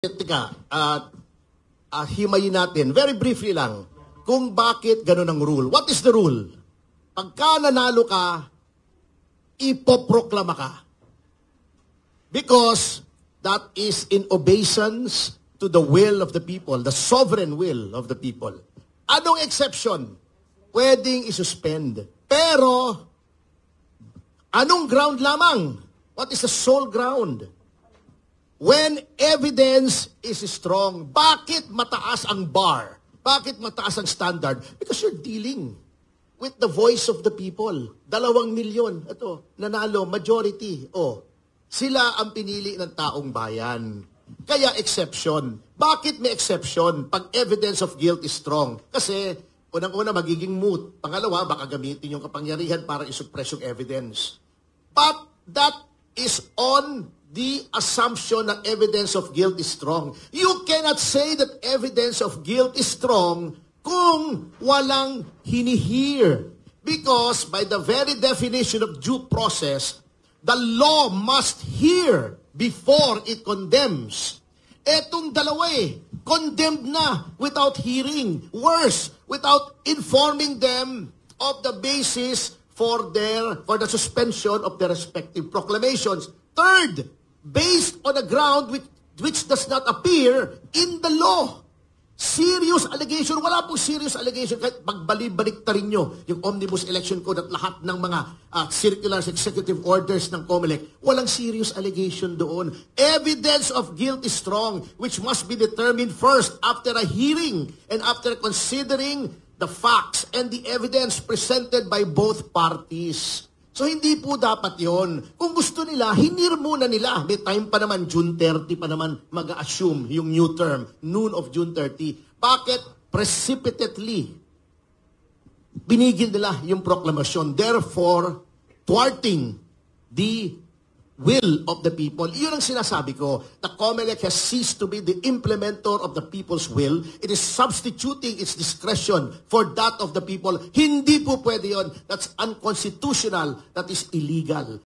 Teka, himayin natin, very briefly lang, kung bakit ganun ang rule. What is the rule? Pagka nanalo ka, ipoproklama ka. Because that is in obeisance to the will of the people, the sovereign will of the people. Anong exception? Pwedeng isuspend. Pero, anong ground lamang? What is the sole ground? When evidence is strong, bakit mataas ang bar? Bakit mataas ang standard? Because you're dealing with the voice of the people. 2 milyon. Ito, nanalo, majority. Sila ang pinili ng taong bayan. Kaya exception. Bakit may exception? Pag evidence of guilt is strong. Kasi, unang-una, magiging moot. Pangalawa, baka gamitin yung kapangyarihan para isuppress yung evidence. But that is on the assumption that evidence of guilt is strong. You cannot say that evidence of guilt is strong kung walang hinihear. Because by the very definition of due process, the law must hear before it condemns. Etong dalawa condemned na without hearing. Worse, without informing them of the basis for the suspension of their respective proclamations. Third, based on a ground which does not appear in the law. Serious allegation. Wala pong serious allegation. Kahit pagbalik-balik ta rin nyo yung Omnibus Election Code at lahat ng mga circulars, executive orders ng COMELEC, walang serious allegation doon. Evidence of guilt is strong, which must be determined first after a hearing and after considering the facts and the evidence presented by both parties. So, hindi po dapat yon. Kung gusto nila, hinir muna nila. May time pa naman, June 30 pa naman mag-assume yung new term, noon of June 30. Bakit? Precipitately binigil nila yung proklamasyon. Therefore, thwarting the will of the people. Iyon ang sinasabi ko. The COMELEC has ceased to be the implementer of the people's will. It is substituting its discretion for that of the people. Hindi po pwede yun. That's unconstitutional. That is illegal.